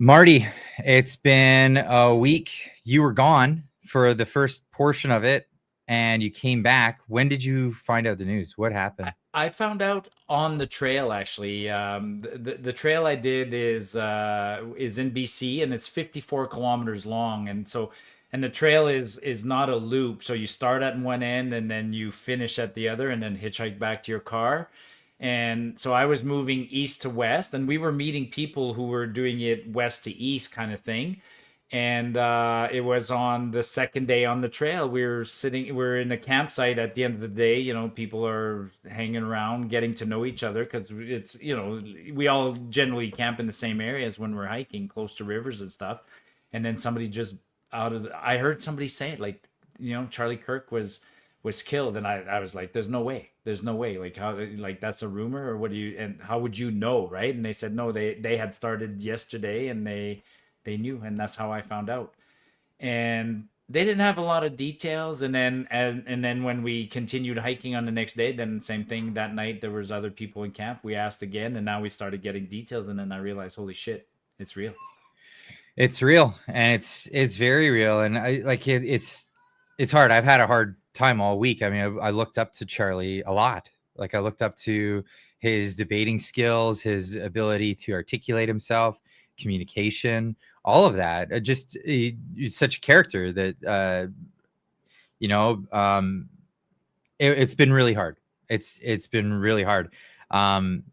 Marty, it's been a week. You were gone for the first portion of it and you came back. When did you find out the news? What happened? I found out on the trail actually. The trail I did is in BC and it's 54 kilometers long, and the trail is not a loop. So you start at one end and then you finish at the other, and then hitchhike back to your car. And so I was moving east to west, and we were meeting people who were doing it west to east kind of thing. And it was on the second day on the trail. We're in a campsite at the end of the day. People are hanging around, getting to know each other, because we all generally camp in the same areas when we're hiking close to rivers and stuff. And then somebody just I heard somebody say it, like, Charlie Kirk was killed, and I was like, there's no way, like, how, like, that's a rumor, or what do you, and how would you know, right? And they said no, they had started yesterday, and they knew, and that's how I found out. And they didn't have a lot of details. And then when we continued hiking on the next day, then same thing that night, there was other people in camp. We asked again, and now we started getting details, and then I realized, holy shit, it's real. It's real, and it's very real, and I like it. It's hard. I've had a hard time all week. I mean, I looked up to Charlie a lot. Like, I looked up to his debating skills, his ability to articulate himself, communication, all of that. He's such a character that you know, it's been really hard. It's been really hard. Um,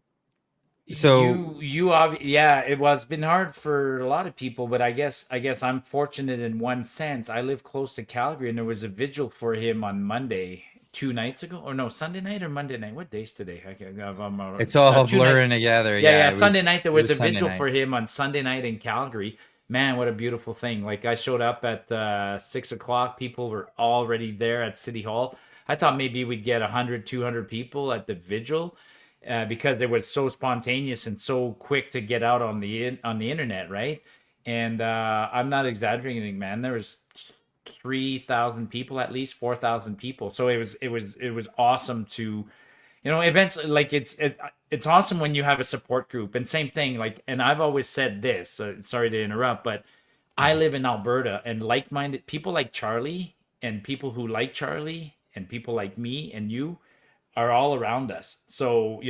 so Yeah, it's been hard for a lot of people, but I guess I'm fortunate in one sense. I live close to Calgary, and there was a vigil for him on Monday, 2 nights ago, or no, Sunday night or Monday night. What day's today? it's all Two night. blurring together. Yeah, Yeah, yeah. Sunday night there it was was a Sunday vigil night. for him on Sunday night in Calgary. Man, what a beautiful thing! Like, I showed up at 6 o'clock. People were already there at City Hall. I thought maybe we'd get 100, 200 people at the vigil, because it was so spontaneous and so quick to get out on the internet, right? And I'm not exaggerating, man. There was 3,000 people, at least 4,000 people. So it was awesome to, events like it's awesome when you have a support group. And same thing, like, and I've always said this. Sorry to interrupt, but I Mhm. live in Alberta, and like-minded people like Charlie, and people who like Charlie, and people like me and you are all around us. So,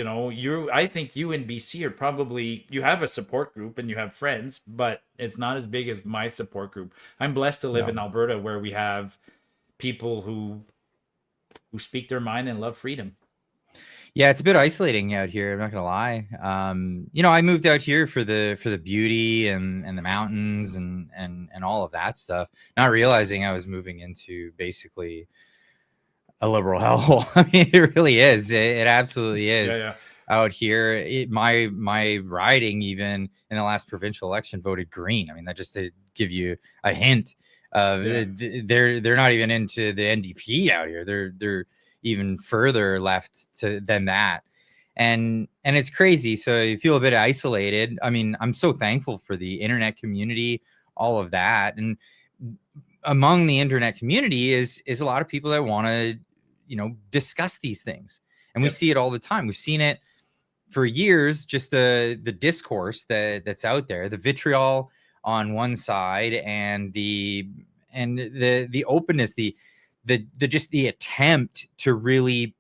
I think you in BC are probably, you have a support group and you have friends, but it's not as big as my support group. I'm blessed to live No. in Alberta, where we have people who speak their mind and love freedom. Yeah, it's a bit isolating out here. I'm not gonna lie. I moved out here for the beauty and the mountains and all of that stuff, not realizing I was moving into basically a liberal hellhole. I mean, it really is. It absolutely Yeah, is yeah. out here. My riding, even in the last provincial election, voted green. I mean, that just to give you a hint of Yeah. they're not even into the NDP out here. They're even further left than that. And it's crazy. So you feel a bit isolated. I mean, I'm so thankful for the internet community, all of that. And among the internet community is a lot of people that want to, discuss these things. And we Yep. see it all the time. We've seen it for years, just the discourse that's out there, the vitriol on one side, and the openness, the just the attempt to really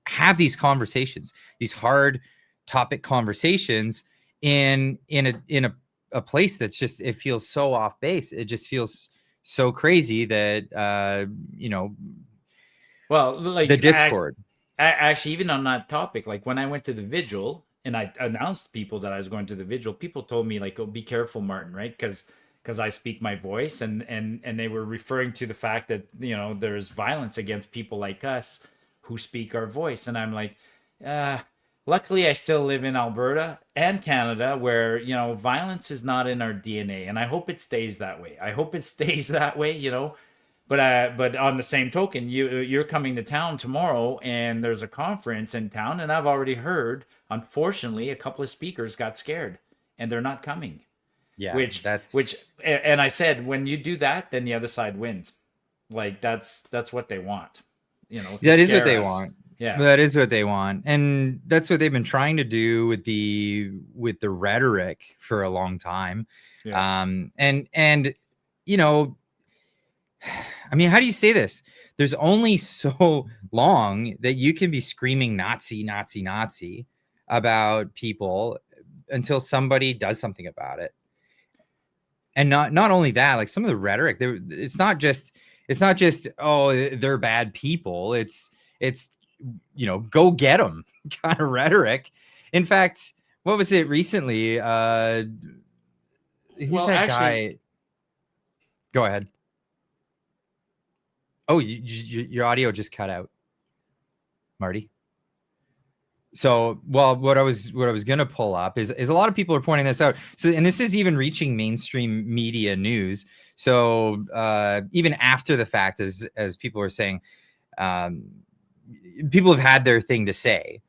have these conversations, these hard topic conversations in a place that's just, it feels so off base. It just feels so crazy that Well, the like, discord. actually, even on that topic, like, when I went to the vigil and I announced people that I was going to the vigil, people told me, like, "Oh, be careful, Martin," right? Because I speak my voice, and they were referring to the fact that, there's violence against people like us who speak our voice. And I'm like, uh, luckily I still live in Alberta and Canada, where, violence is not in our DNA, and I hope it stays that way. I hope it stays that way. But on the same token, you're coming to town tomorrow, and there's a conference in town, and I've already heard, unfortunately, a couple of speakers got scared, and they're not coming. Yeah, Which that's which and I said, when you do that, then the other side wins. Like, that's what they want, to that is what scare they us. want. Yeah. That is what they want, and that's what they've been trying to do with the rhetoric for a long time. Yeah. And you know, I mean, how do you say this? There's only so long that you can be screaming Nazi, Nazi, Nazi about people until somebody does something about it. And not only that, like some of the rhetoric, it's not just oh, they're bad people. It's go get them kind of rhetoric. In fact, what was it recently? Who's Well, that actually, guy? Go ahead. Oh, your audio just cut out, Marty. So, well, what I was gonna pull up is a lot of people are pointing this out. So, and this is even reaching mainstream media news. So, even after the fact, as people are saying, um, people have had their thing to say,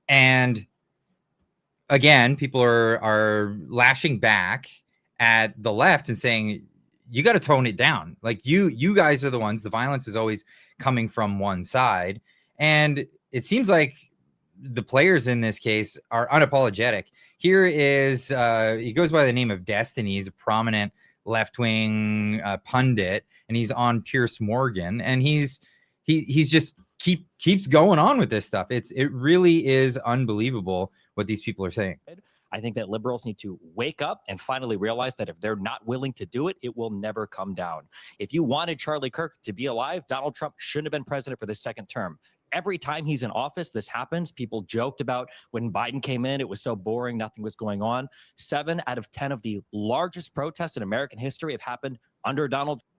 and again, people are lashing back at the left and saying, you got to tone it down. Like you guys are the ones, the violence is always coming from one side. And it seems like the players in this case are unapologetic. Here is, he goes by the name of Destiny. He's a prominent left-wing pundit, and he's on Pierce Morgan, and he's just keeps going on with this stuff. It really is unbelievable what these people are saying. I think that liberals need to wake up and finally realize that if they're not willing to do it, it will never come down. If you wanted Charlie Kirk to be alive, Donald Trump shouldn't have been president for the second term. Every time he's in office, this happens. People joked about when Biden came in, it was so boring, nothing was going on. 7 out of 10 of the largest protests in American history have happened under Donald Trump.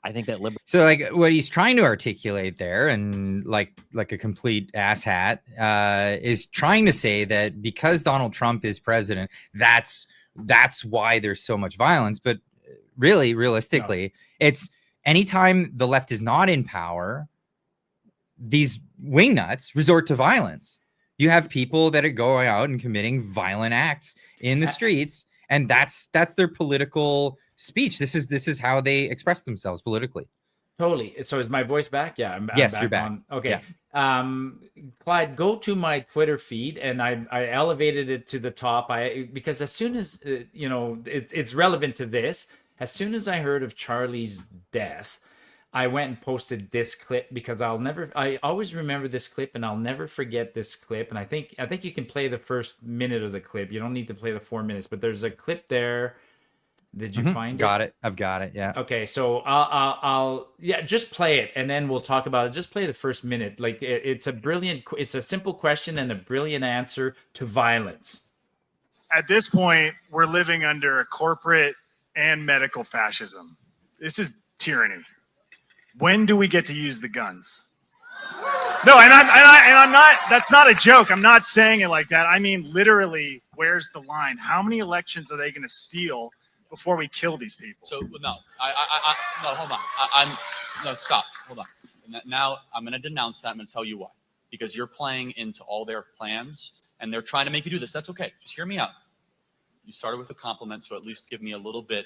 I think that so like what he's trying to articulate there, and like a complete asshat, is trying to say that because Donald Trump is president, that's why there's so much violence. But really, realistically, it's anytime the left is not in power, these wingnuts resort to violence. You have people that are going out and committing violent acts in the streets, and that's their political speech. This is how they express themselves politically. Totally. So is my voice back? Yeah, I'm yes, back you're back. on. Okay. Yeah. Clyde, go to my Twitter feed, and I elevated it to the top. Because as soon as it's relevant to this. As soon as I heard of Charlie's death, I went and posted this clip because I always remember this clip, and I'll never forget this clip. And I think you can play the first minute of the clip. You don't need to play the 4 minutes, but there's a clip there. Did you find it? Got it. I've got it. Yeah. Okay, so I'll just play it, and then we'll talk about it. Just play the first minute. Like it's a simple question and a brilliant answer to violence. At this point, we're living under a corporate and medical fascism. This is tyranny. When do we get to use the guns? No, and I'm not. That's not a joke. I'm not saying it like that. I mean, literally, where's the line? How many elections are they going to steal before we kill these people? So no, no, hold on. No, stop. Hold on. Now I'm going to denounce that. I'm going to tell you why. Because you're playing into all their plans, and they're trying to make you do this. That's okay. Just hear me out. You started with a compliment, so at least give me a little bit.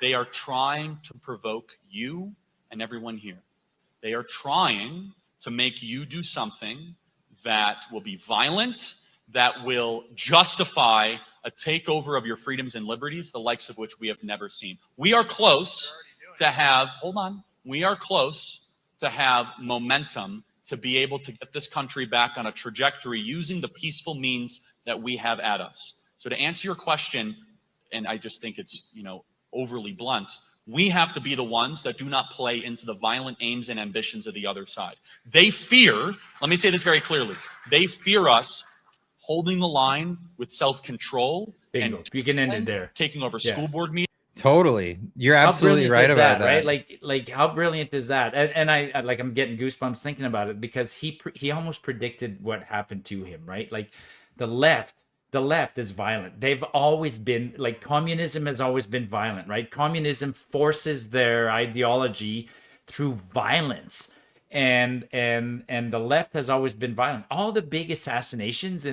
They are trying to provoke you and everyone here. They are trying to make you do something that will be violent, that will justify a takeover of your freedoms and liberties, the likes of which we have never seen. We are close to have, hold on, we are close to have momentum to be able to get this country back on a trajectory using the peaceful means that we have at us. So to answer your question, and I just think it's, overly blunt, we have to be the ones that do not play into the violent aims and ambitions of the other side. They fear, let me say this very clearly, they fear us holding the line with self-control and you can end it there. Taking over school board meetings. Totally. You're absolutely right about that. Right? Like how brilliant is that? And I'm getting goosebumps thinking about it because he almost predicted what happened to him, right? Like the left is violent. They've always been, like, communism has always been violent, right? Communism forces their ideology through violence. And the left has always been violent. All the big assassinations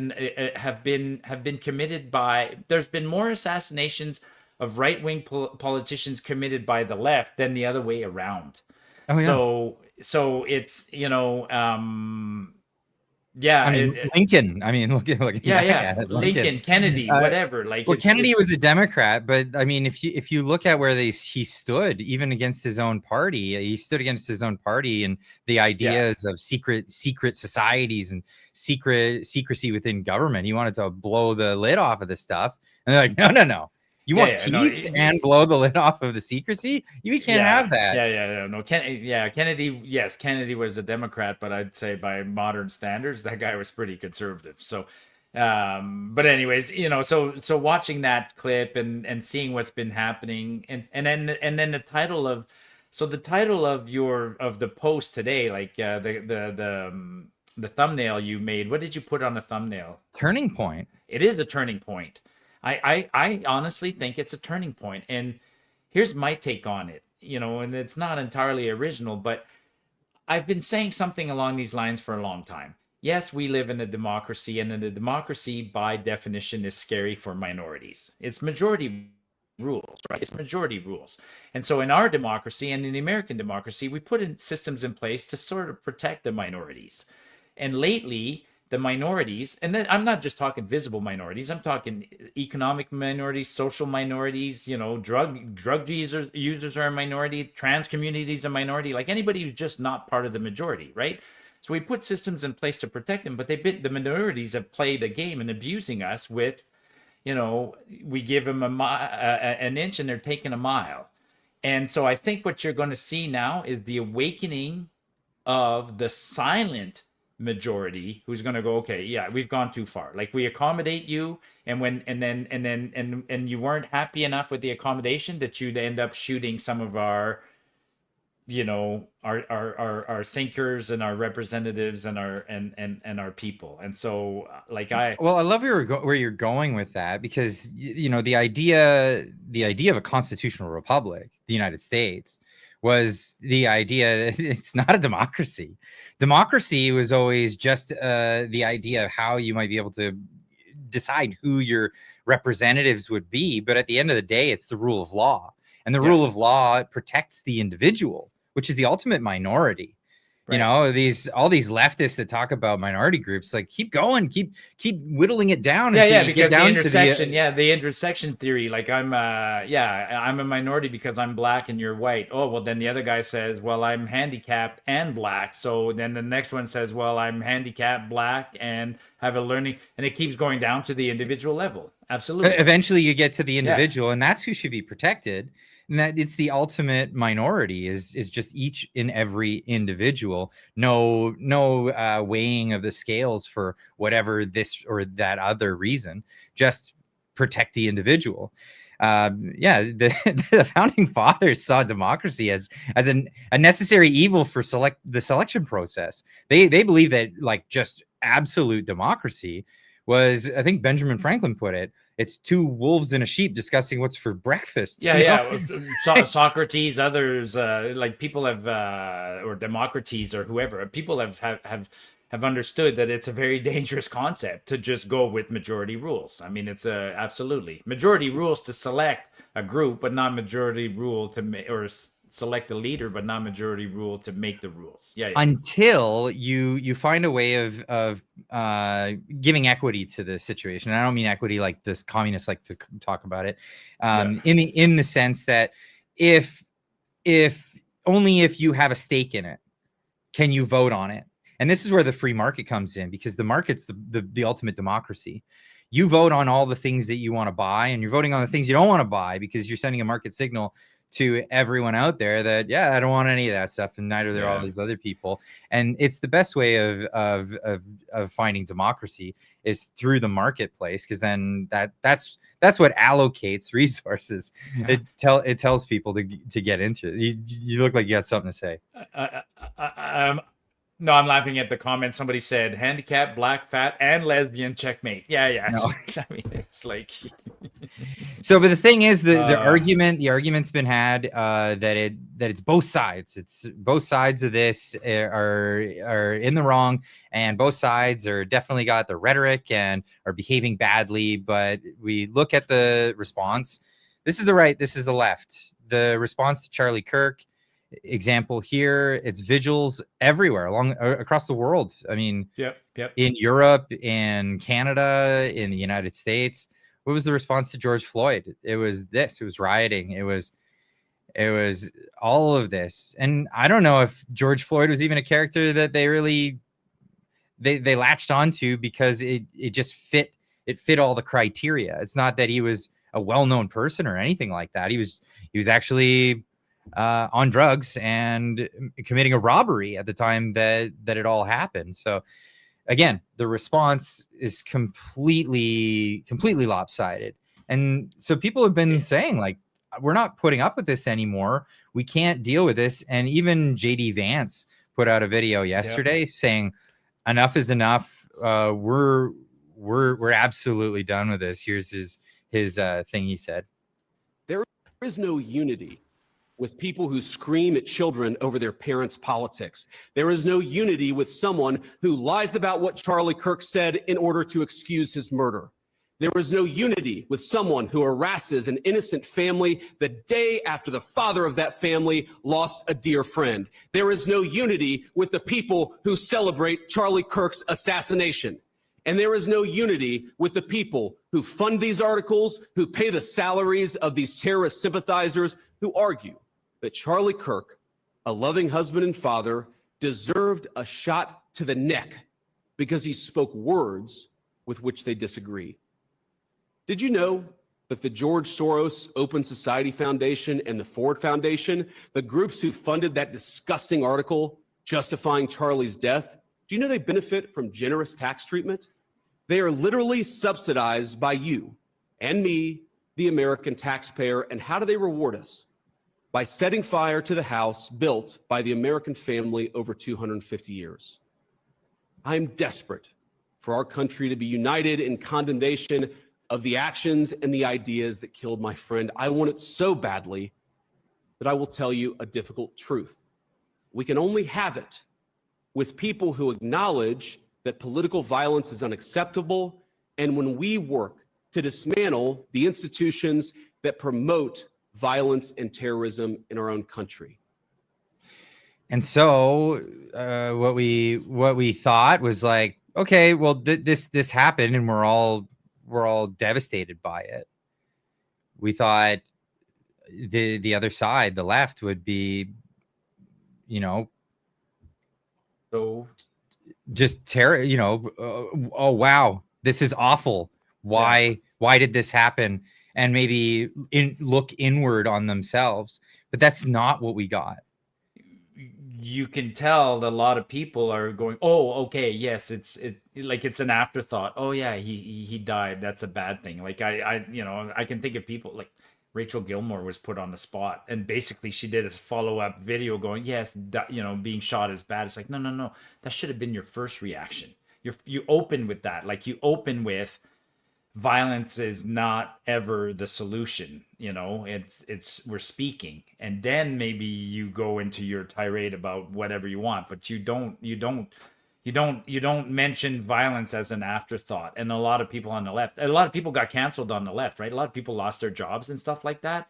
have been committed by. There's been more assassinations of right-wing politicians committed by the left than the other way around. Oh, yeah. so it's, yeah, I mean, Lincoln. I mean, looking yeah, back yeah, at it, Lincoln, Kennedy, Uh, whatever. Like, well, Kennedy it's was a Democrat, but I mean, if you look at where he stood, even against his own party, he stood against his own party and the ideas of secret societies and secrecy within government. He wanted to blow the lid off of this stuff, and they're like, no. You want peace and blow the lid off of the secrecy? You can't have that. Kennedy. Yes, Kennedy was a Democrat, but I'd say by modern standards, that guy was pretty conservative. So, but anyways, so watching that clip and seeing what's been happening, and then the title of, the title of the post today, like the thumbnail you made. What did you put on the thumbnail? Turning point. It is a turning point. I honestly think it's a turning point. And here's my take on it, and it's not entirely original, but I've been saying something along these lines for a long time. Yes, we live in a democracy, and a democracy by definition is scary for minorities. It's majority rules, right? It's majority rules. And so in our democracy and in the American democracy, we put in systems in place to sort of protect the minorities. And lately, the minorities, and then I'm not just talking visible minorities, I'm talking economic minorities, social minorities, drug users are a minority, trans communities are a minority, like anybody who's just not part of the majority, right? So we put systems in place to protect them, but the minorities have played a game and abusing us with, we give them an inch and they're taking a mile. And so I think what you're going to see now is the awakening of the silent majority who's going to go, okay, yeah, we've gone too far. Like, we accommodate you, and you weren't happy enough with the accommodation that you'd end up shooting some of our our thinkers and our representatives and our people. And so, I love where you're going with that, because the idea of a constitutional republic, the United States, was the idea that it's not a democracy. Democracy was always just the idea of how you might be able to decide who your representatives would be. But at the end of the day, it's the rule of law. And the rule of law protects the individual, which is the ultimate minority. Right. All these leftists that talk about minority groups, like, keep going, keep whittling it down. Because the intersection, the intersection theory. Like, I'm a minority because I'm black and you're white. Oh, well, then the other guy says, well, I'm handicapped and black. So then the next one says, well, I'm handicapped, black, and have a learning, and it keeps going down to the individual level. Absolutely. Eventually, you get to the individual, and that's who should be protected. And that it's the ultimate minority is just each and every individual. No weighing of the scales for whatever this or that other reason. Just protect the individual. The founding fathers saw democracy as a necessary evil for the selection process. They believe that, like, just absolute democracy was, I think Benjamin Franklin put it, it's two wolves and a sheep discussing what's for breakfast. Socrates, others, like, people have, or Democrates or whoever, people have understood that it's a very dangerous concept to just go with majority rules. I mean, it's absolutely majority rules to select a group, but not majority rule to select the leader, but not majority rule to make the rules. Until you find a way of giving equity to the situation. And I don't mean equity like this communists like to talk about it. In the sense that if only if you have a stake in it can you vote on it. And this is where the free market comes in, because the market's the ultimate democracy. You vote on all the things that you want to buy, and you're voting on the things you don't want to buy, because you're sending a market signal to everyone out there that, I don't want any of that stuff, and neither do all these other people. And it's the best way of finding democracy is through the marketplace, because then that's what allocates resources. It tells people to get into it. You look like you got something to say. No, I'm laughing at the comment. Somebody said handicapped, black, fat, and lesbian, checkmate. Yeah. No. So, I mean, it's like. So, but the thing is, the argument's been had that it's both sides. It's both sides of this are in the wrong, and both sides are definitely got the rhetoric and are behaving badly. But we look at the response. This is the right. This is the left. The response to Charlie Kirk example here. It's vigils everywhere across the world. I mean, yep. In Europe, in Canada, in the United States. What was the response to George Floyd? It was this. It was rioting. It was all of this. And I don't know if George Floyd was even a character that they really they latched onto because it just fit all the criteria. It's not that he was a well-known person or anything like that. He was actually on drugs and committing a robbery at the time that it all happened. So again, the response is completely lopsided. And so people have been saying, like, we're not putting up with this anymore. We can't deal with this. And even JD Vance put out a video yesterday saying enough is enough. We're absolutely done with this. Here's his thing he said. There is no unity with people who scream at children over their parents' politics. There is no unity with someone who lies about what Charlie Kirk said in order to excuse his murder. There is no unity with someone who harasses an innocent family the day after the father of that family lost a dear friend. There is no unity with the people who celebrate Charlie Kirk's assassination. And there is no unity with the people who fund these articles, who pay the salaries of these terrorist sympathizers, who argue that Charlie Kirk, a loving husband and father, deserved a shot to the neck because he spoke words with which they disagree. Did you know that the George Soros Open Society Foundation and the Ford Foundation, the groups who funded that disgusting article justifying Charlie's death, do you know they benefit from generous tax treatment? They are literally subsidized by you and me, the American taxpayer. And how do they reward us? By setting fire to the house built by the American family over 250 years. I'm desperate for our country to be united in condemnation of the actions and the ideas that killed my friend. I want it so badly that I will tell you a difficult truth. We can only have it with people who acknowledge that political violence is unacceptable, and when we work to dismantle the institutions that promote violence and terrorism in our own country. And so what we thought was like, okay, well, this happened and we're all devastated by it. We thought the other side, the left, would be, So just terror, oh wow, this is awful. Why did this happen? And maybe look inward on themselves. But that's not what we got. You can tell that a lot of people are going, oh, okay, yes, it's an afterthought. Oh yeah, he died. That's a bad thing. Like I can think of people like Rachel Gilmore was put on the spot, and basically she did a follow-up video going, yes, being shot is bad. It's like, no, that should have been your first reaction. You open with that, like you open with, violence is not ever the solution. It's we're speaking, and then maybe you go into your tirade about whatever you want, but you don't mention violence as an afterthought. And a lot of people on the left, a lot of people got canceled on the left, right? A lot of people lost their jobs and stuff like that.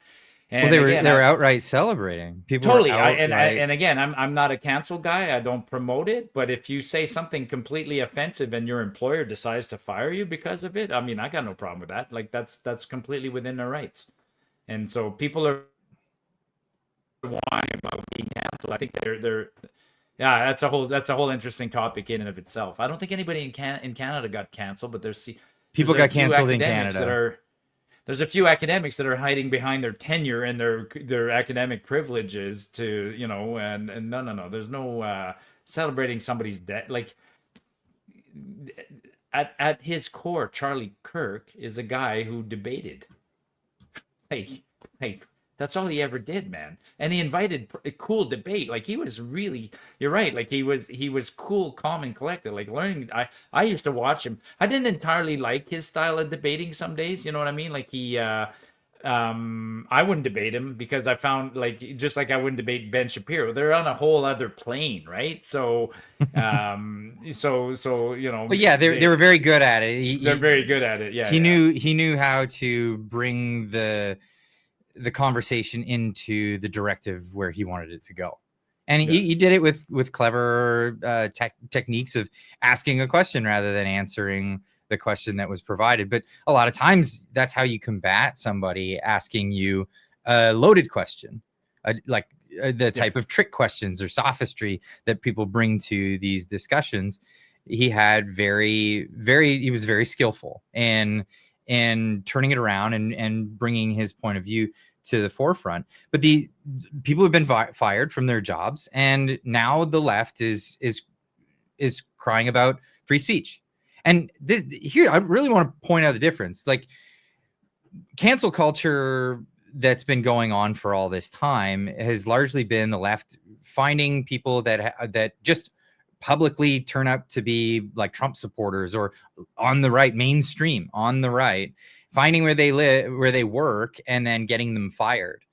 And well, they were outright celebrating. People totally. And again, I'm not a cancel guy. I don't promote it. But if you say something completely offensive and your employer decides to fire you because of it, I mean, I got no problem with that. Like that's completely within their rights. And so people are whining about being canceled. I think they're that's a whole interesting topic in and of itself. I don't think anybody in Canada got canceled, but people got canceled in Canada. There's a few academics that are hiding behind their tenure and their academic privileges to, and no, there's no celebrating somebody's death. Like at his core, Charlie Kirk is a guy who debated. Hey, that's all he ever did, man. And he invited a cool debate. Like he was really, you're right. Like he was cool, calm, and collected. Like learning. I used to watch him. I didn't entirely like his style of debating some days. You know what I mean? Like I wouldn't debate him because I found just like I wouldn't debate Ben Shapiro. They're on a whole other plane, right? So, But yeah, they were very good at it. They're very good at it. Yeah. He knew how to bring the conversation into the directive where he wanted it to go. And he did it with clever techniques of asking a question rather than answering the question that was provided. But a lot of times that's how you combat somebody asking you a loaded question, like the type of trick questions or sophistry that people bring to these discussions. He had he was very skillful in turning it around and bringing his point of view to the forefront. But the people have been fired from their jobs, and now the left is crying about free speech. And here I really want to point out the difference. Like, cancel culture that's been going on for all this time has largely been the left finding people that just publicly turn up to be like Trump supporters or on the right, mainstream on the right, finding where they live, where they work, and then getting them fired.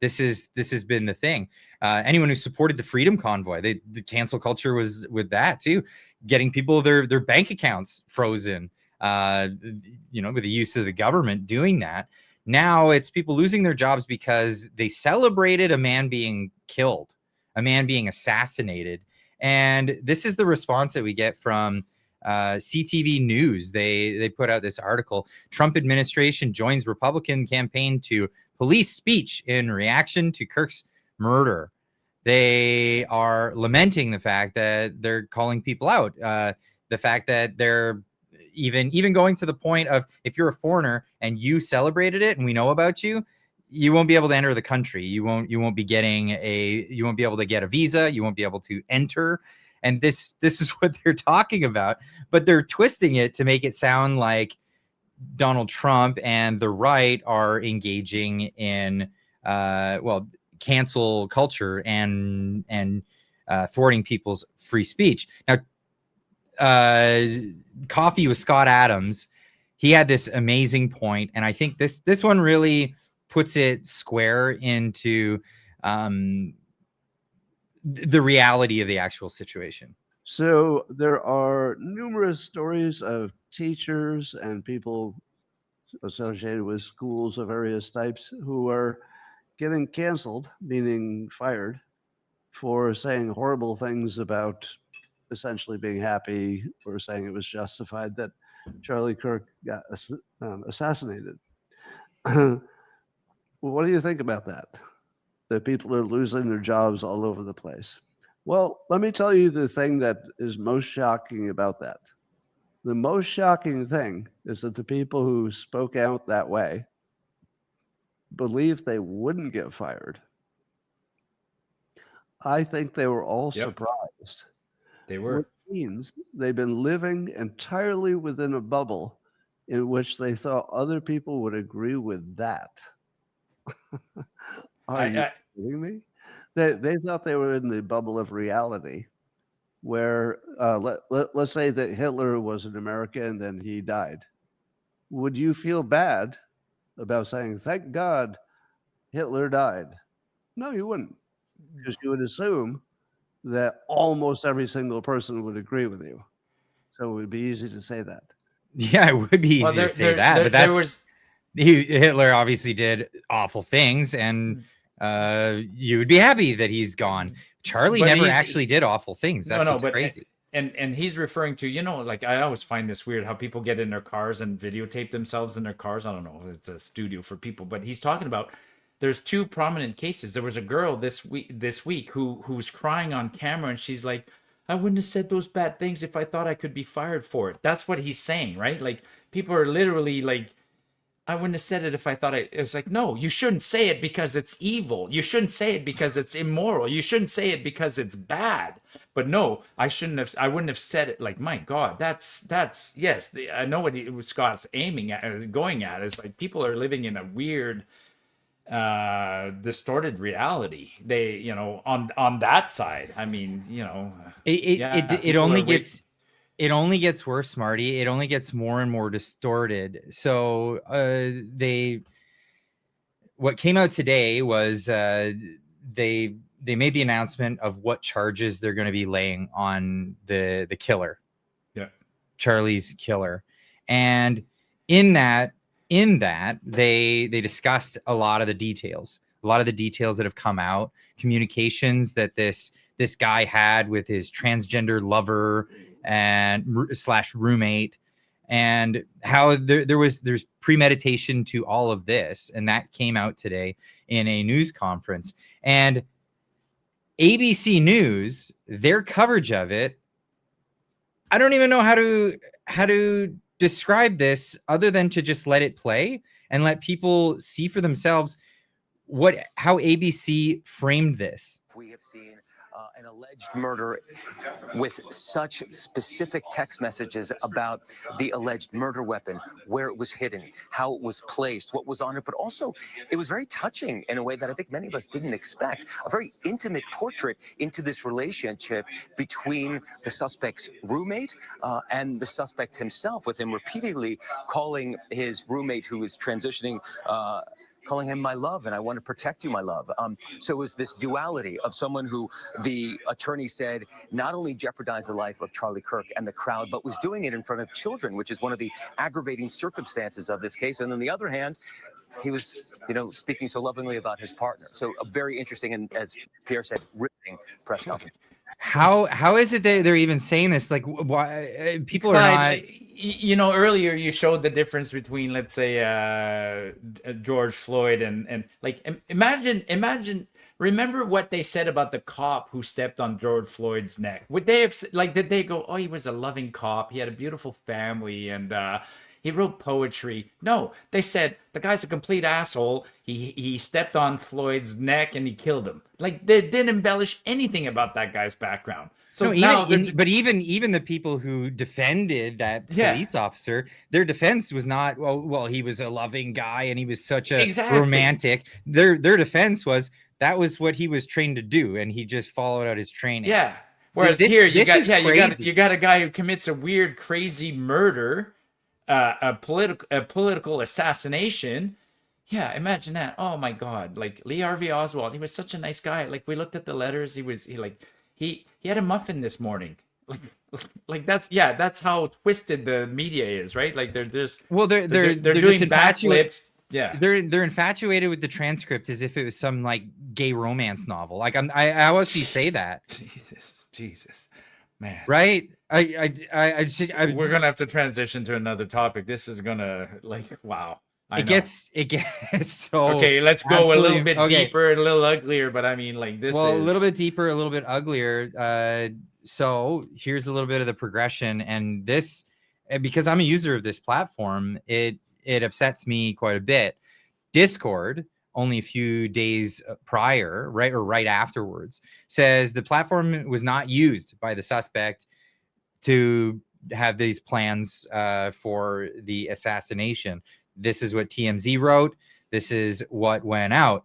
This has been the thing. Anyone who supported the Freedom Convoy, the cancel culture was with that too, getting people their bank accounts frozen. With the use of the government doing that. Now it's people losing their jobs because they celebrated a man being killed, a man being assassinated. And this is the response that we get from CTV News. They put out this article: Trump administration joins Republican campaign to police speech in reaction to Kirk's murder. They are lamenting the fact that they're calling people out, the fact that they're even going to the point of, if you're a foreigner and you celebrated it and we know about you, you won't be able to enter the country. You won't be able to get a visa. You won't be able to enter. And this is what they're talking about, but they're twisting it to make it sound like Donald Trump and the right are engaging in cancel culture and thwarting people's free speech. Now, Coffee with Scott Adams, he had this amazing point, and I think this one really puts it square into the reality of the actual situation. So there are numerous stories of teachers and people associated with schools of various types who are getting canceled, meaning fired, for saying horrible things about essentially being happy or saying it was justified that Charlie Kirk got assassinated. What do you think about that? That people are losing their jobs all over the place. Well, let me tell you the thing that is most shocking about that. The most shocking thing is that the people who spoke out that way believed they wouldn't get fired. I think they were all surprised. They were. Which means they've been living entirely within a bubble in which they thought other people would agree with that. Are you kidding me? They thought they were in the bubble of reality, where let's say that Hitler was an American and he died. Would you feel bad about saying, "Thank God Hitler died"? No, you wouldn't, because you would assume that almost every single person would agree with you. So it would be easy to say that. Yeah, it would be easy to say that, but Hitler obviously did awful things, and you would be happy that he's gone. Charlie never actually did awful things. That's what's crazy. And he's referring to, like, I always find this weird how people get in their cars and videotape themselves in their cars. I don't know if it's a studio for people, but he's talking about, there's two prominent cases. There was a girl this week who's crying on camera, and she's like, I wouldn't have said those bad things if I thought I could be fired for it. That's what he's saying, right? Like, people are literally like, I wouldn't have said it if I thought it's like, no, you shouldn't say it because it's evil. You shouldn't say it because it's immoral. You shouldn't say it because it's bad. But no, I wouldn't have said it. Like, my God, that's yes. I know what Scott's aiming at, going at, is like, people are living in a weird, distorted reality. They, on that side, I mean, it only gets worse, Marty. It only gets more and more distorted. So what came out today was they made the announcement of what charges they're going to be laying on the killer, Charlie's killer, and in that in that they discussed a lot of the details that have come out, communications that this guy had with his transgender lover and slash roommate, and how there's premeditation to all of this, and that came out today in a news conference. And ABC News, their coverage of it, I don't even know how to describe this other than to just let it play and let people see for themselves how ABC framed this. We have seen an alleged murder with such specific text messages about the alleged murder weapon, where it was hidden, how it was placed, what was on it, but also it was very touching in a way that I think many of us didn't expect. A very intimate portrait into this relationship between the suspect's roommate and the suspect himself, with him repeatedly calling his roommate, who was transitioning, calling him my love, and I want to protect you, my love. So it was this duality of someone who the attorney said not only jeopardized the life of Charlie Kirk and the crowd, but was doing it in front of children, which is one of the aggravating circumstances of this case. And on the other hand, he was, speaking so lovingly about his partner. So a very interesting, and as Pierre said, riveting press conference. How is it that they're even saying this? Like, why people are not? Earlier you showed the difference between, let's say, George Floyd and like, imagine. Remember what they said about the cop who stepped on George Floyd's neck? Would they have, like, did they go, oh, he was a loving cop, he had a beautiful family, and he wrote poetry? No, they said the guy's a complete asshole. He stepped on Floyd's neck and he killed him. Like, they didn't embellish anything about that guy's background. So even the people who defended that police officer, their defense was not, well, he was a loving guy and he was such a romantic. Their defense was that was what he was trained to do, and he just followed out his training. Yeah. Whereas here you got a guy who commits a weird, crazy murder, a political assassination. Yeah, imagine that. Oh my God! Like Lee Harvey Oswald, he was such a nice guy. Like, we looked at the letters. He had a muffin this morning. Like that's how twisted the media is, right? Like they're doing just backflips. Yeah, they're infatuated with the transcript as if it was some like gay romance novel. Like I always say that. Jesus, man. Right? We're gonna have to transition to another topic. This is gonna, like, wow. It gets so okay. Let's go a little bit deeper, a little uglier. But I mean, like, this. Well, a little bit deeper, a little bit uglier. So here's a little bit of the progression, and this, because I'm a user of this platform, it upsets me quite a bit. Discord, only a few days prior, right afterwards, says the platform was not used by the suspect to have these plans for the assassination. This is what TMZ wrote. This is what went out.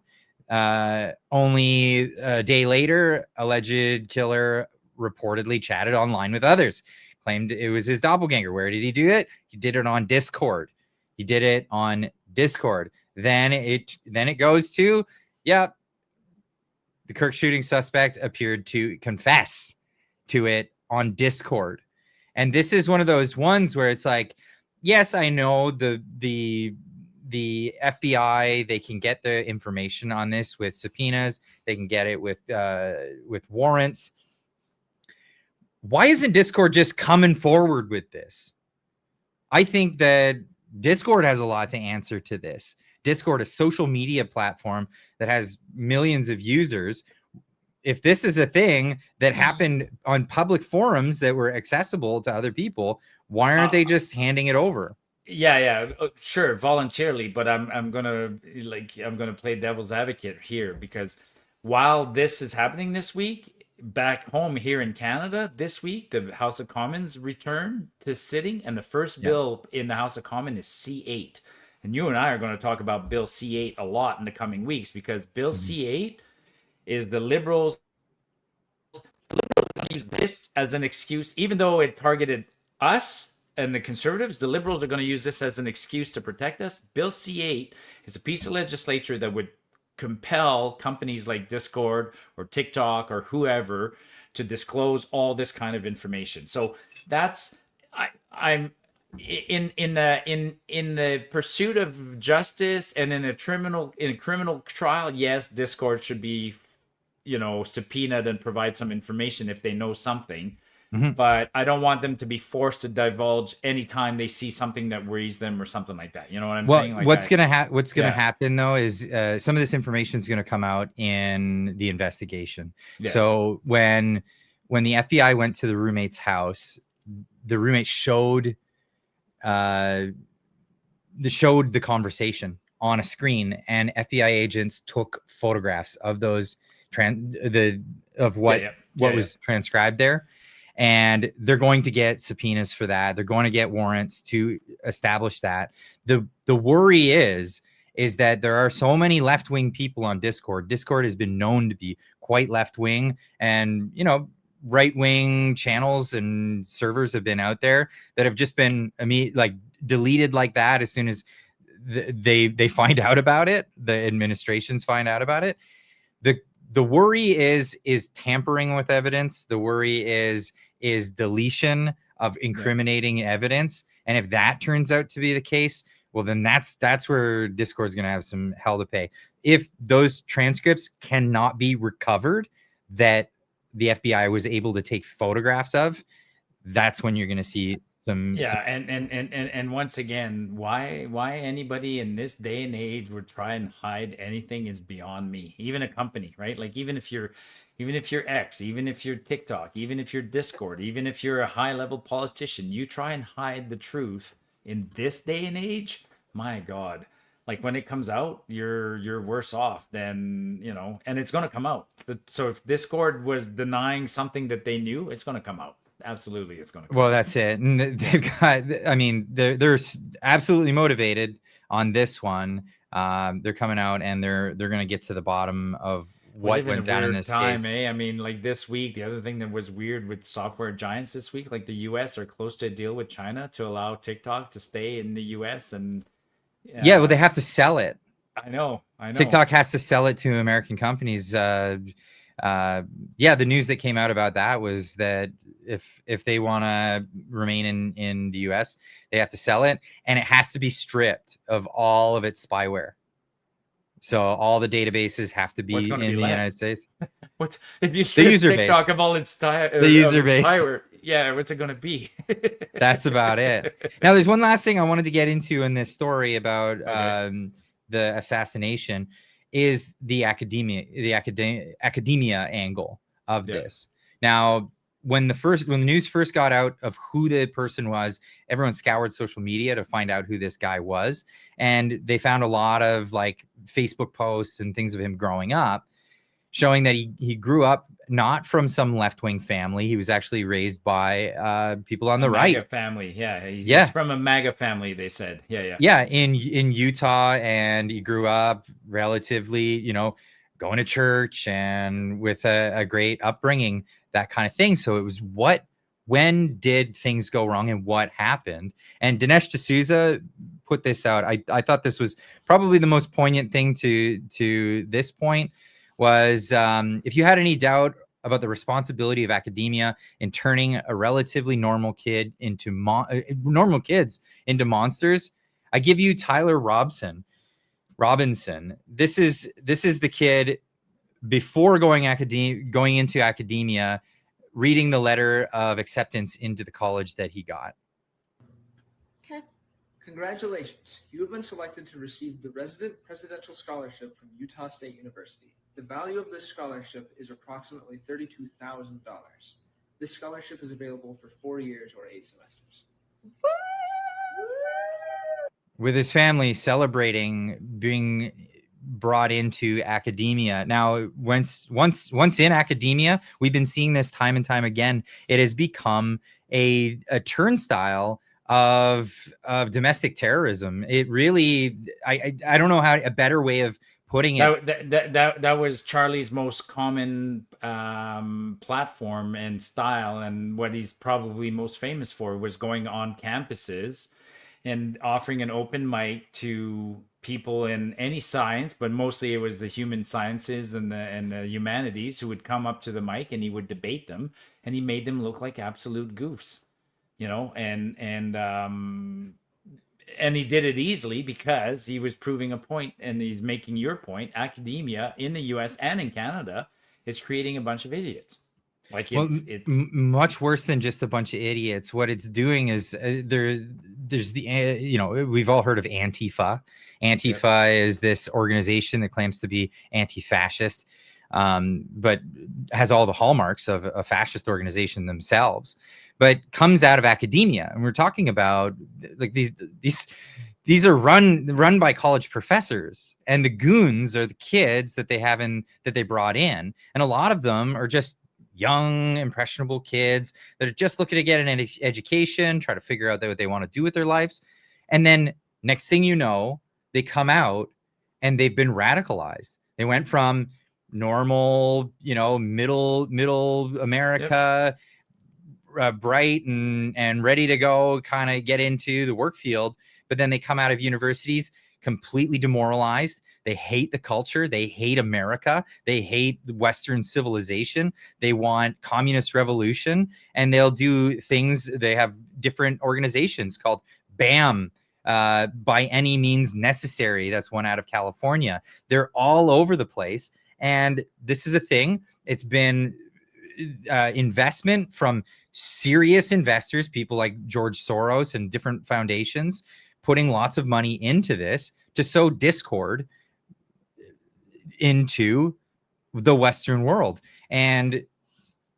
Only a day later, alleged killer reportedly chatted online with others, claimed it was his doppelganger. Where did he do it? He did it on Discord. Then it goes to, the Kirk shooting suspect appeared to confess to it on Discord. And this is one of those ones where it's like, yes, I know the FBI, they can get the information on this with subpoenas. They can get it with warrants. Why isn't Discord just coming forward with this? I think that Discord has a lot to answer to this. Discord, a social media platform that has millions of users. If this is a thing that happened on public forums that were accessible to other people, why aren't they just handing it over? Yeah, sure, voluntarily, but I'm gonna play devil's advocate here, because while this is happening this week, back home here in Canada, this week the House of Commons return to sitting, and the first bill in the House of Commons is C8. And you and I are going to talk about Bill C8 a lot in the coming weeks, because Bill C8 is the Liberals use this as an excuse, even though it targeted us and the Conservatives. The Liberals are going to use this as an excuse to protect us. Bill C8 is a piece of legislation that would compel companies like Discord or TikTok or whoever to disclose all this kind of information. So that's, I'm in the pursuit of justice and in a criminal trial, yes, Discord should be, subpoenaed and provide some information if they know something. Mhm. But I don't want them to be forced to divulge anytime they see something that worries them or something like that. You know what I'm Well, saying? Like, what's gonna yeah. happen though is some of this information is gonna come out in the investigation. Yes. So when the FBI went to the roommate's house, the roommate showed the conversation on a screen, and FBI agents took photographs of those what was transcribed there. And they're going to get subpoenas for that. They're going to get warrants to establish that. The worry is that there are so many left-wing people on Discord. Discord has been known to be quite left-wing, and right-wing channels and servers have been out there that have just been deleted like that as soon as they find out about it. The administrations find out about it. The worry is tampering with evidence. The worry is deletion of incriminating evidence. And if that turns out to be the case, well, then that's where Discord's going to have some hell to pay. If those transcripts cannot be recovered, that the FBI was able to take photographs of, that's when you're going to see some. And once again, why anybody in this day and age would try and hide anything is beyond me. Even a company, right? Like even if you're X, even if you're TikTok, even if you're Discord, even if you're a high level politician, you try and hide the truth in this day and age, my God. Like when it comes out, you're worse off than, and it's going to come out. But so if Discord was denying something that they knew, it's going to come out. Absolutely, it's going to come out. That's it. And they've got, I mean, they're absolutely motivated on this one. They're coming out and they're going to get to the bottom of what went down in this case. I mean, like this week, the other thing that was weird with software giants this week, like the US are close to a deal with China to allow TikTok to stay in the US. And well, they have to sell it. I know. TikTok has to sell it to American companies. The news that came out about that was that if they want to remain in the US, they have to sell it, and it has to be stripped of all of its spyware. So all the databases have to be in the United States. What's if you strip TikTok of all its the user base? Spyware, yeah, what's it going to be? That's about it. Now, there's one last thing I wanted to get into in this story about the assassination is the academia angle of this. Now, when the news first got out of who the person was, everyone scoured social media to find out who this guy was, and they found a lot of like Facebook posts and things of him growing up, showing that he grew up not from some left-wing family. He was actually raised by people on the right. MAGA family, he's from a MAGA family. They said, in Utah, and he grew up relatively, going to church and with a great upbringing, that kind of thing. So it was when did things go wrong and what happened? And Dinesh D'Souza put this out. I thought this was probably the most poignant thing to this point was if you had any doubt about the responsibility of academia in turning a relatively normal kid into normal kids into monsters, I give you Tyler Robinson. This is the kid before going into academia, reading the letter of acceptance into the college that he got. Okay. Congratulations. You have been selected to receive the Resident Presidential Scholarship from Utah State University. The value of this scholarship is approximately $32,000. This scholarship is available for 4 years or 8 semesters. With his family celebrating being brought into academia. Now, once in academia, we've been seeing this time and time again. It has become a turnstile of domestic terrorism. It really, I don't know how a better way of putting it. That was Charlie's most common platform and style, and what he's probably most famous for was going on campuses and offering an open mic to people in any science, but mostly it was the human sciences and the humanities, who would come up to the mic and he would debate them, and he made them look like absolute goofs. and he did it easily because he was proving a point, and he's making your point. Academia in the US and in Canada is creating a bunch of idiots. Like it's much worse than just a bunch of idiots. What it's doing is there's the we've all heard of Antifa. Antifa is this organization that claims to be anti-fascist, but has all the hallmarks of a fascist organization themselves, but comes out of academia. And we're talking about like these are run by college professors, and the goons are the kids that they brought in, and a lot of them are just young, impressionable kids that are just looking to get an education, try to figure out what they want to do with their lives. And then next thing you know, they come out and they've been radicalized. They went from normal, middle America, bright and ready to go, kind of get into the work field. But then they come out of universities completely demoralized. They hate the culture. They hate America. They hate Western civilization. They want communist revolution, and they'll do things. They have different organizations called BAM, by any means necessary. That's one out of California. They're all over the place. And this is a thing. It's been investment from serious investors, people like George Soros and different foundations, putting lots of money into this to sow discord into the Western world. And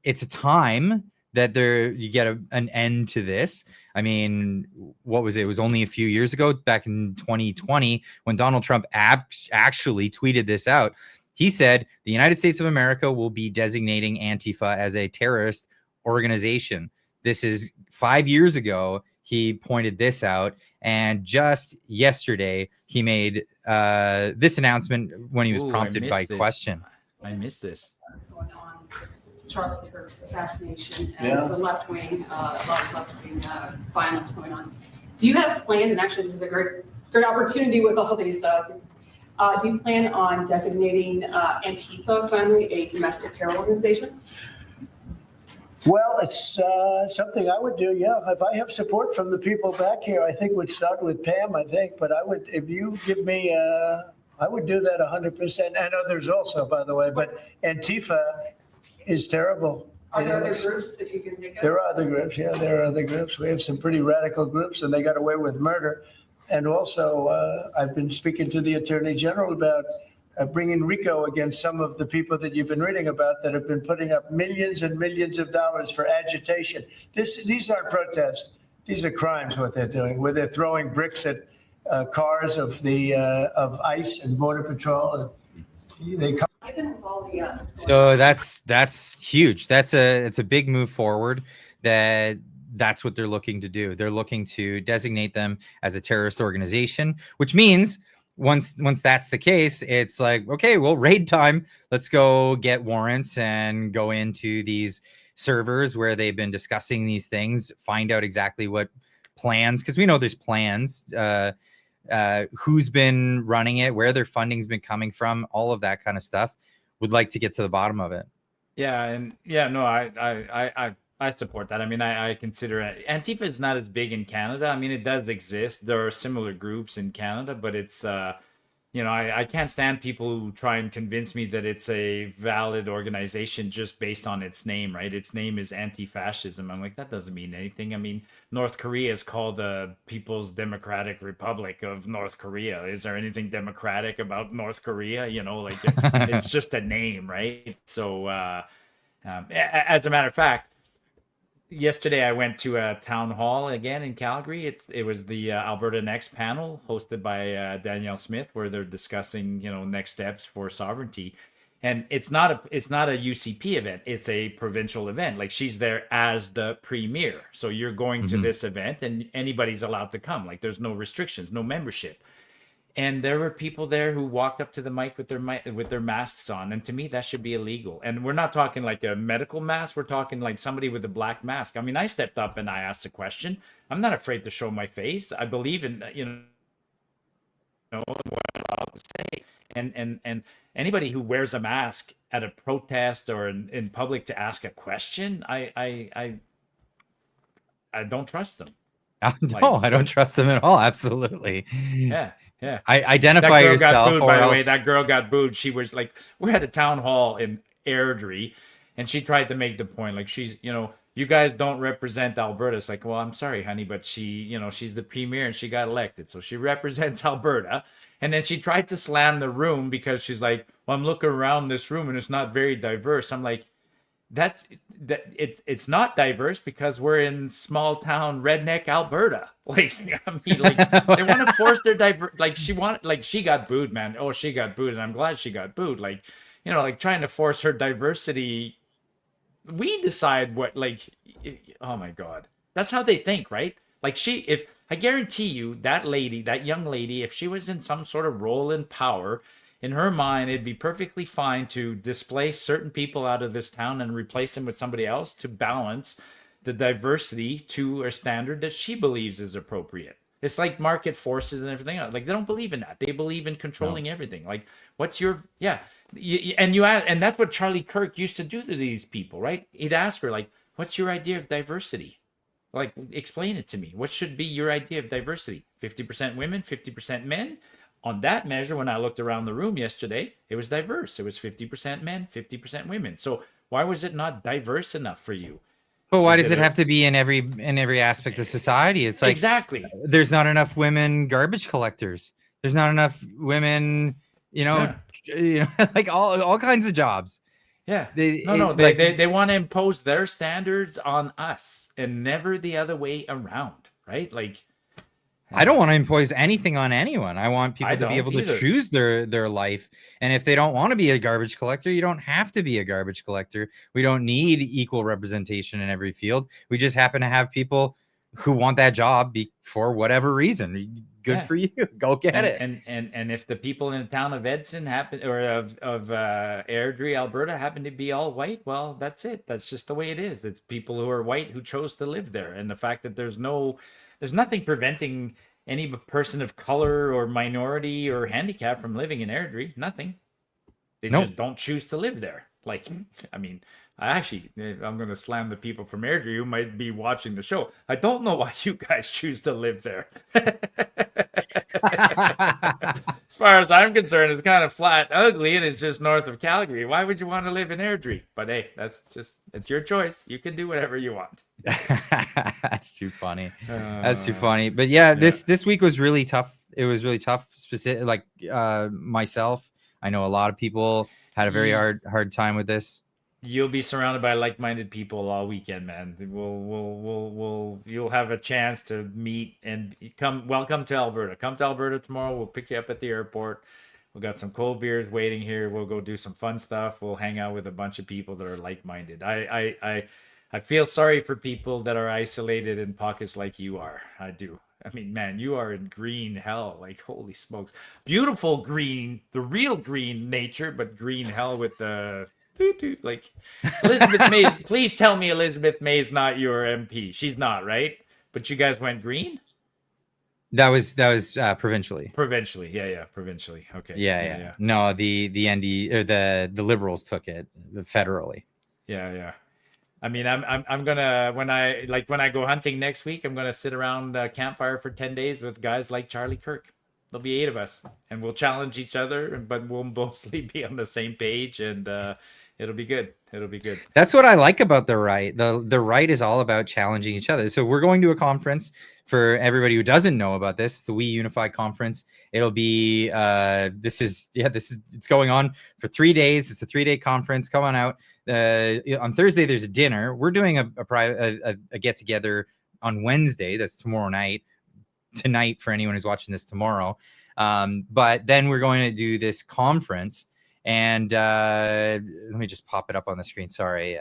it's a time that you get an end to this. I mean, what was it? It was only a few years ago, back in 2020, when Donald Trump actually tweeted this out. He said the United States of America will be designating Antifa as a terrorist organization. This is 5 years ago. He pointed this out, and just yesterday he made this announcement when he was prompted by question. I missed this. Going on Charlie Kirk's assassination and the left wing, a lot of left wing violence going on. Do you have plans? And actually, this is a great opportunity with all these. Do you plan on designating Antifa finally a domestic terror organization? Well, it's something I would do, yeah. If I have support from the people back here, I think we'd start with Pam, I think. But I would, if you give me, I would do that 100%. And others also, by the way. But Antifa is terrible. Are there other groups that you can think of? There are other groups, yeah. There are other groups. We have some pretty radical groups, and they got away with murder. And also, I've been speaking to the Attorney General about bringing RICO against some of the people that you've been reading about that have been putting up millions and millions of dollars for agitation. These aren't protests. These are crimes, what they're doing, where they're throwing bricks at cars of ICE and Border Patrol. And they come. So that's huge. It's a big move forward. That's what they're looking to do. They're looking to designate them as a terrorist organization, which means once that's the case, it's like, okay, well, raid time. Let's go get warrants and go into these servers where they've been discussing these things, find out exactly what plans, because we know there's plans, who's been running it, where their funding's been coming from, all of that kind of stuff. Would like to get to the bottom of it. Yeah, and yeah, no, I support that. I mean, I consider it. Antifa is not as big in Canada. I mean, it does exist. There are similar groups in Canada, but it's, I can't stand people who try and convince me that it's a valid organization just based on its name, right? Its name is anti-fascism. I'm like, that doesn't mean anything. I mean, North Korea is called the People's Democratic Republic of North Korea. Is there anything democratic about North Korea? It's just a name, right? So, as a matter of fact, yesterday I went to a town hall again in Calgary. It was the Alberta Next panel hosted by Danielle Smith, where they're discussing next steps for sovereignty. And it's not a UCP event. It's a provincial event. Like, she's there as the premier. So you're going to this event and anybody's allowed to come. Like, there's no restrictions, no membership. And there were people there who walked up to the mic with their masks on. And to me, that should be illegal. And we're not talking like a medical mask. We're talking like somebody with a black mask. I mean, I stepped up and I asked a question. I'm not afraid to show my face. I believe in, what I'm allowed to say. And anybody who wears a mask at a protest or in public to ask a question, I I don't trust them. No, I don't trust them at all. Absolutely. Yeah. I identify that girl yourself. got booed, or by the else... way. That girl got booed. She was like, we're at a town hall in Airdrie, and she tried to make the point, like, she's, you guys don't represent Alberta. It's like, well, I'm sorry, honey, but she's the premier and she got elected, so she represents Alberta. And then she tried to slam the room because she's like, well, I'm looking around this room and it's not very diverse. I'm like, it's not diverse because we're in small town redneck Alberta. Like, I mean, like, they want to force their she got booed, man. Oh, she got booed, and I'm glad she got booed. Like, like trying to force her diversity. We decide what, like, oh my God, that's how they think, right? Like, if I guarantee you that young lady, if she was in some sort of role in power, in her mind, it'd be perfectly fine to displace certain people out of this town and replace them with somebody else to balance the diversity to a standard that she believes is appropriate. It's like market forces and everything else. Like, they don't believe in that. They believe in controlling everything. Like, what's your, and that's what Charlie Kirk used to do to these people, right? He'd ask her, like, what's your idea of diversity? Like, explain it to me. What should be your idea of diversity? 50% women, 50% men? On that measure, when I looked around the room yesterday, it was diverse. It was 50% men, 50% women. So why was it not diverse enough for you? But why does it have to be in every aspect of society? It's like, exactly. There's not enough women garbage collectors. There's not enough women, like all kinds of jobs. Yeah. They want to impose their standards on us and never the other way around, right? Like, I don't want to impose anything on anyone. I want people to be able to choose their life. And if they don't want to be a garbage collector, you don't have to be a garbage collector. We don't need equal representation in every field. We just happen to have people who want that job for whatever reason. Good for you. Go get it. And if the people in the town of Edson of Airdrie, Alberta, happen to be all white, well, that's it. That's just the way it is. It's people who are white who chose to live there. And the fact that there's nothing preventing any person of color or minority or handicap from living in Airdrie. Nothing. They just don't choose to live there. Like, I mean, I'm going to slam the people from Airdrie who might be watching the show. I don't know why you guys choose to live there. As far as I'm concerned, it's kind of flat, ugly, and it's just north of Calgary. Why would you want to live in Airdrie? But hey, it's your choice. You can do whatever you want. That's too funny. That's too funny. But yeah, this week was really tough. It was really tough. Like myself, I know a lot of people had a very hard time with this. You'll be surrounded by like-minded people all weekend, man. You'll have a chance to meet and welcome to Alberta. Come to Alberta tomorrow. We'll pick you up at the airport. We've got some cold beers waiting here. We'll go do some fun stuff. We'll hang out with a bunch of people that are like-minded. I feel sorry for people that are isolated in pockets like you are. I do. I mean, man, you are in green hell. Like, holy smokes. Beautiful green, the real green nature, but green hell with the... Like, Elizabeth May, please tell me Elizabeth May is not your MP. She's not, right? But you guys went green? That was provincially. Provincially, provincially. Okay. Yeah. No, the ND or the Liberals took it federally. Yeah. I mean, I'm gonna when I go hunting next week, I'm gonna sit around the campfire for 10 days with guys like Charlie Kirk. There'll be 8 of us, and we'll challenge each other, but we'll mostly be on the same page, and it'll be good. That's what I like about the right. The right is all about challenging each other. So we're going to a conference. For everybody who doesn't know about this, the We Unify conference. It'll be it's going on for 3 days. It's a 3-day conference. Come on out. On Thursday there's a dinner. We're doing a get together on Wednesday. That's tomorrow night. Tonight for anyone who's watching this tomorrow. But then we're going to do this conference, and let me just pop it up on the screen. Sorry.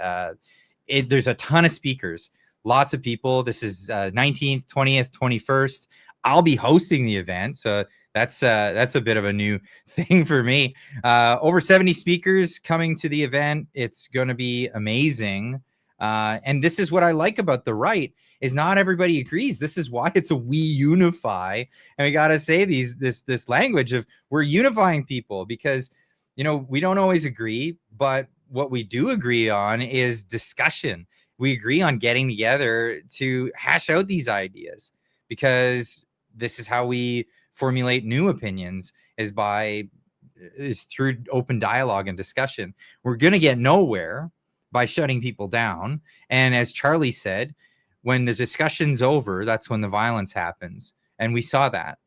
There's a ton of speakers, lots of people. This is 19th, 20th, 21st. I'll be hosting the event, so that's a bit of a new thing for me. Over 70 speakers coming to the event. It's going to be amazing. And this is what I like about the right, is not everybody agrees. This is why it's a We Unify. And we got to say this language of we're unifying people, because, we don't always agree, but what we do agree on is discussion we agree on getting together to hash out these ideas, because this is how we formulate new opinions, is through open dialogue and discussion. We're going to get nowhere by shutting people down. And as Charlie said, when the discussion's over, that's when the violence happens. And we saw that.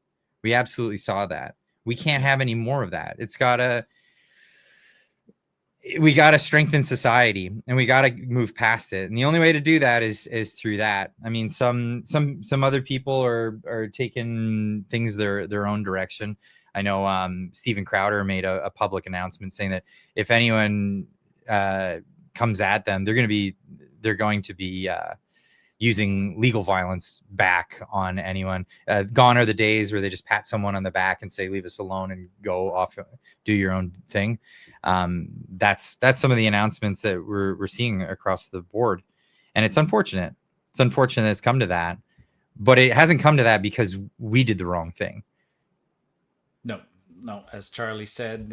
We absolutely saw that. We can't have any more of that. We gotta strengthen society, and we gotta move past it. And the only way to do that is through that. I mean, some other people are taking things their own direction. I know Steven Crowder made a public announcement saying that if anyone comes at them, they're going to be using legal violence back on anyone. Gone are the days where they just pat someone on the back and say, leave us alone, and go off, do your own thing. That's some of the announcements that we're seeing across the board. And it's unfortunate. It's unfortunate it's come to that, but it hasn't come to that because we did the wrong thing. No, as Charlie said,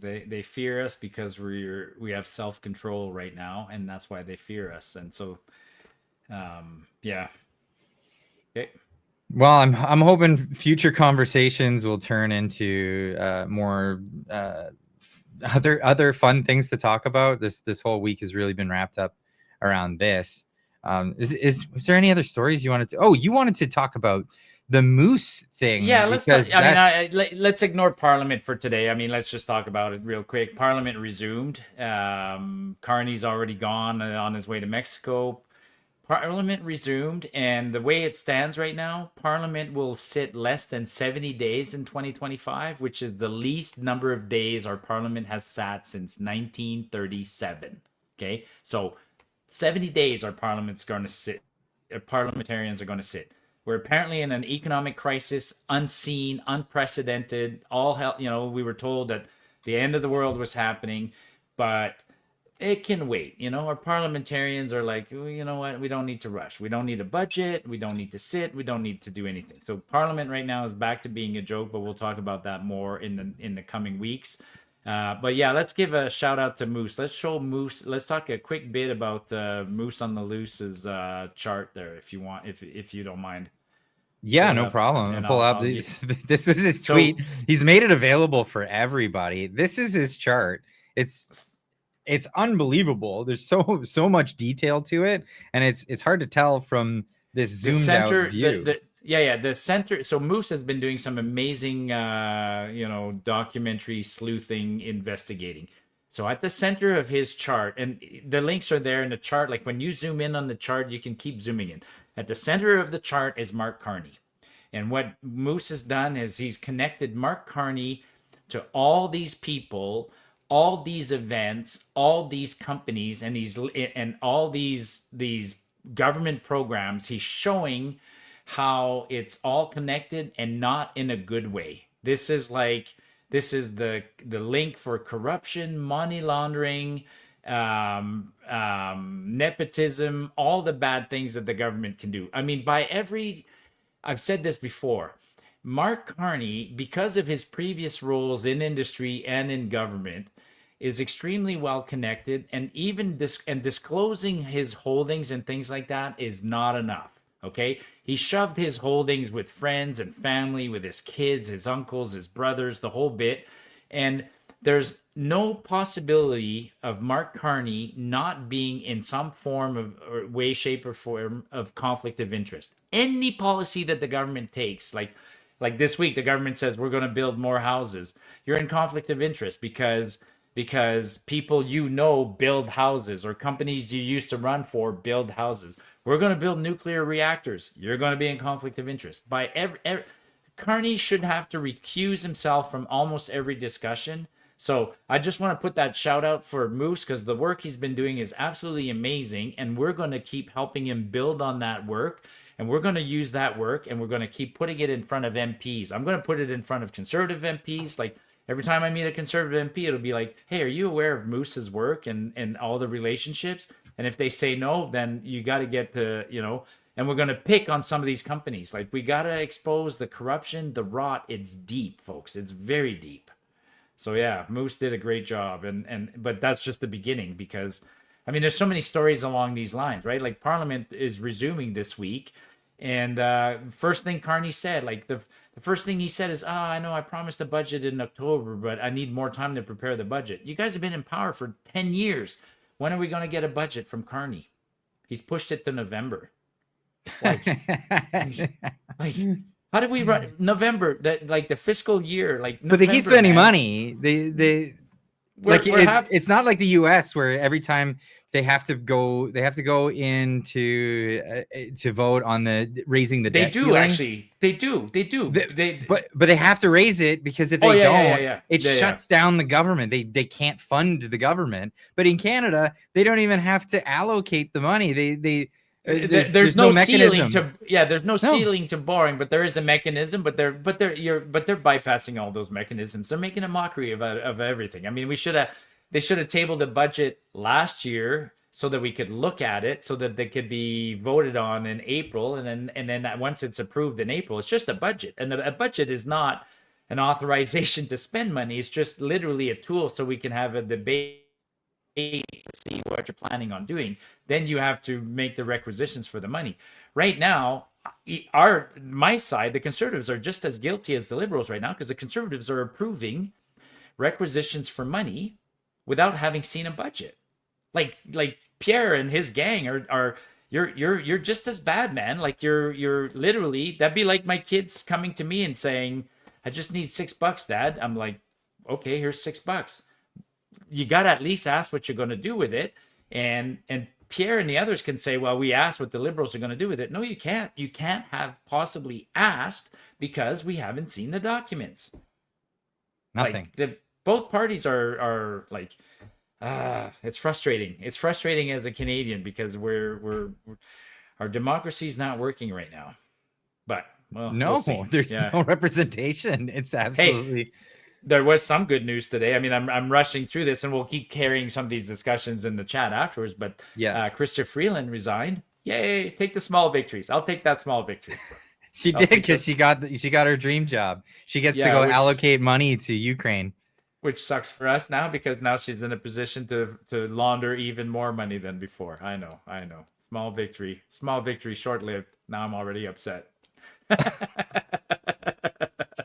they fear us because we have self-control right now, and that's why they fear us. And so, yeah. Okay. Well, I'm hoping future conversations will turn into more other fun things to talk about. This whole week has really been wrapped up around this. Is there any other stories you wanted to? Oh, you wanted to talk about the moose thing. Yeah, let's ignore Parliament for today. I mean, let's just talk about it real quick. Parliament resumed. Carney's already gone on his way to Mexico. Parliament resumed, and the way it stands right now, Parliament will sit less than 70 days in 2025, which is the least number of days our Parliament has sat since 1937. Okay, so 70 days our Parliament's going to sit. Parliamentarians are going to sit. We're apparently in an economic crisis, unseen, unprecedented. All hell, we were told that the end of the world was happening, but it can wait. Our parliamentarians are like, well, you know what? We don't need to rush. We don't need a budget. We don't need to sit. We don't need to do anything. So Parliament right now is back to being a joke, but we'll talk about that more in the coming weeks. But yeah, let's give a shout out to Moose. Let's show Moose. Let's talk a quick bit about Moose on the Loose's chart there, if you want, if you don't mind. Yeah, no problem. I'll pull up these. This is his tweet. He's made it available for everybody. This is his chart. It's unbelievable. There's so much detail to it, and it's hard to tell from this zoomed out view. The center. So Moose has been doing some amazing, documentary sleuthing, investigating. So at the center of his chart, and the links are there in the chart. Like when you zoom in on the chart, you can keep zooming in. At the center of the chart is Mark Carney. And what Moose has done is he's connected Mark Carney to all these people, all these events, all these companies, and all these government programs. He's showing how it's all connected and not in a good way. This is the link for corruption, money laundering, nepotism, all the bad things that the government can do. I mean, I've said this before, Mark Carney, because of his previous roles in industry and in government, is extremely well connected, and even disclosing his holdings and things like that is not enough. Okay, he shoved his holdings with friends and family, with his kids, his uncles, his brothers, the whole bit, and there's no possibility of Mark Carney not being in some form of or way, shape, or form of conflict of interest. Any policy that the government takes, like this week, the government says we're going to build more houses. You're in conflict of interest because people build houses, or companies you used to run for build houses. We're going to build nuclear reactors. You're going to be in conflict of interest. Carney should have to recuse himself from almost every discussion. So I just want to put that shout out for Moose, because the work he's been doing is absolutely amazing, and we're going to keep helping him build on that work, and we're going to use that work, and we're going to keep putting it in front of MPs. I'm going to put it in front of conservative MPs. Like every time I meet a conservative MP, it'll be like, hey, are you aware of Moose's work and all the relationships? And if they say no, then you got to get to, and we're going to pick on some of these companies. Like we got to expose the corruption, the rot. It's deep, folks. It's very deep. So yeah, Moose did a great job. But that's just the beginning, because I mean, there's so many stories along these lines, right? Like Parliament is resuming this week, and first thing Carney said, like the first thing he said is, I know I promised a budget in October, but I need more time to prepare the budget. You guys have been in power for 10 years. When are we going to get a budget from Carney? He's pushed it to November. Like how did we run November? That like the fiscal year, like but they keep November, spending man. money. It's not like the U.S. where every time they have to go into to vote on the raising the They debt do ceiling. actually. They do. But they have to raise it, because if they don't, it Yeah, shuts down the government. They can't fund the government. But in Canada, they don't even have to allocate the money. There's no ceiling mechanism. there's no ceiling to borrowing, but there is a mechanism. But they're bypassing all those mechanisms. They're making a mockery of everything. I mean, they should have tabled a budget last year so that we could look at it, so that they could be voted on in April, and then once it's approved in April, it's just a budget, and a budget is not an authorization to spend money. It's just literally a tool so we can have a debate, see what you're planning on doing. Then you have to make the requisitions for the money. Right now, my side, the Conservatives, are just as guilty as the Liberals right now, because the Conservatives are approving requisitions for money without having seen a budget. Like Pierre and his gang are you're just as bad, man. Like you're literally, that'd be like my kids coming to me and saying, I just need $6, Dad. I'm like, okay, here's $6. You got to at least ask what you're going to do with it. And Pierre and the others can say, well, we asked what the Liberals are going to do with it. No, you can't. You can't have possibly asked, because we haven't seen the documents. Nothing. Like both parties are like, it's frustrating. It's frustrating as a Canadian, because our democracy's not working right now. But well, No, we'll there's no representation. It's absolutely. There was some good news today. I mean, I'm rushing through this, and we'll keep carrying some of these discussions in the chat afterwards. But Chrystia Freeland resigned. Yay! Take the small victories. I'll take that small victory. She did, because she got her dream job. She gets to go allocate money to Ukraine, which sucks for us now, because now she's in a position to launder even more money than before. I know. Small victory, short-lived. Now I'm already upset.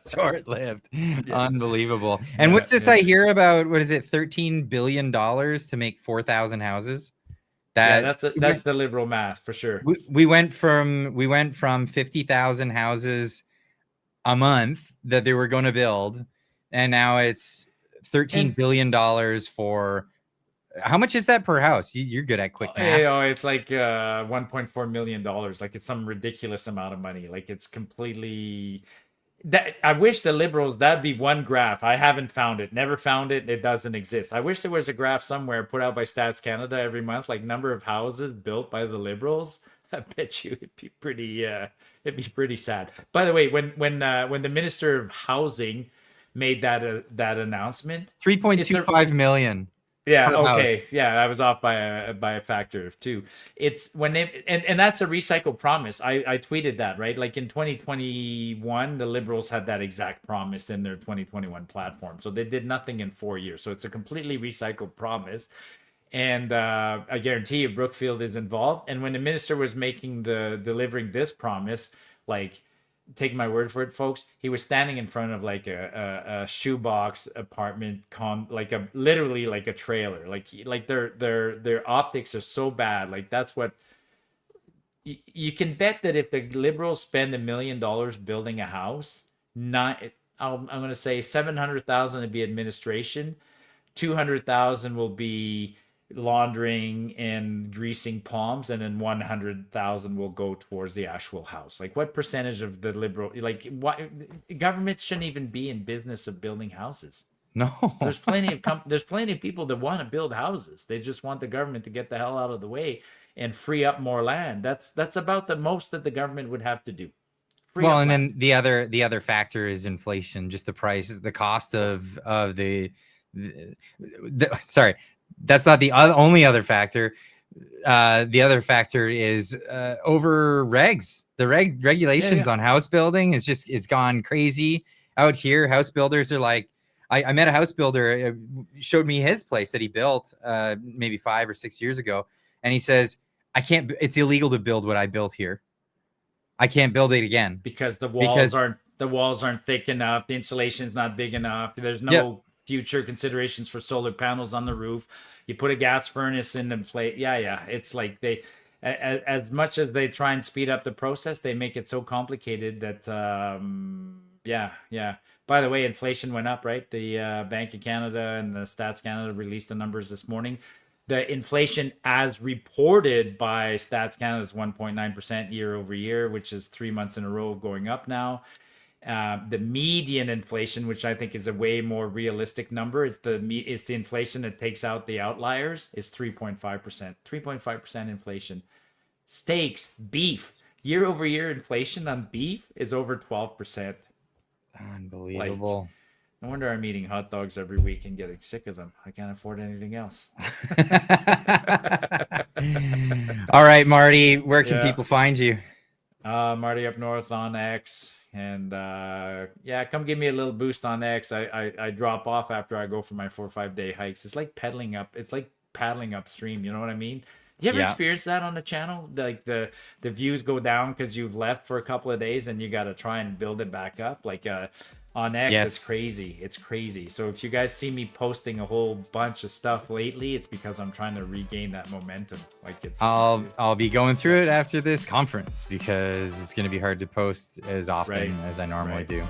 Short-lived. Unbelievable. And what's this I hear about? What is it? $13 billion to make 4,000 houses. That's the Liberal math for sure. We went from 50,000 houses a month that they were going to build, and now it's $13 billion for. How much is that per house? You're good at quick math. It's like $1.4 million. Like, it's some ridiculous amount of money. Like, it's completely. That I wish the Liberals, that'd be one graph. I haven't found it. Never found it. It doesn't exist. I wish there was a graph somewhere put out by Stats Canada every month, like number of houses built by the Liberals. I bet you it'd be pretty sad. By the way, when the Minister of Housing made that announcement, 3.25 million. Yeah. Okay. Yeah, I was off by a factor of 2. It's when they and that's a recycled promise. I tweeted that, right? Like in 2021, the Liberals had that exact promise in their 2021 platform. So they did nothing in 4 years. So it's a completely recycled promise. And I guarantee you, Brookfield is involved. And when the minister was delivering this promise, like, take my word for it, folks, he was standing in front of like a shoebox apartment literally like a trailer. Like their optics are so bad. Like, that's what you can bet that if the Liberals spend $1 million building a house, I'm going to say 700,000 would be administration, 200,000 will be laundering and greasing palms, and then 100,000 will go towards the actual house. Like, what percentage of the Liberal, like, why governments shouldn't even be in business of building houses? No, there's plenty of people that want to build houses. They just want the government to get the hell out of the way and free up more land. That's about the most that the government would have to do. Then the other factor is inflation, just the prices, the cost of the sorry. That's not the only other factor. The other factor is over regs. The regulations on house building it's gone crazy out here. House builders are like, I met a house builder, showed me his place that he built maybe 5 or 6 years ago. And he says, it's illegal to build what I built here. I can't build it again. Because the walls aren't thick enough. The insulation's not big enough. There's no future considerations for solar panels on the roof. You put a gas furnace in the plate. Yeah. It's like as much as they try and speed up the process, they make it so complicated that, yeah. By the way, inflation went up, right? The Bank of Canada and the Stats Canada released the numbers this morning. The inflation as reported by Stats Canada is 1.9% year over year, which is 3 months in a row of going up now. The median inflation, which I think is a way more realistic number, it's the inflation that takes out the outliers, is 3.5%. 3.5% inflation. Steaks, beef, year over year inflation on beef is over 12%. Unbelievable. Like, no wonder I'm eating hot dogs every week and getting sick of them. I can't afford anything else. All right, Marty, where can people find you? Marty Up North on X. And come give me a little boost on X. I drop off after I go for my 4 or 5 day hikes. It's like pedaling up. It's like paddling upstream. You know what I mean? Do you ever experience that on the channel? Like the views go down because you've left for a couple of days and you got to try and build it back up. Like on X, it's crazy. It's crazy. So if you guys see me posting a whole bunch of stuff lately, it's because I'm trying to regain that momentum. Like I'll be going through it after this conference because it's going to be hard to post as often as I normally do.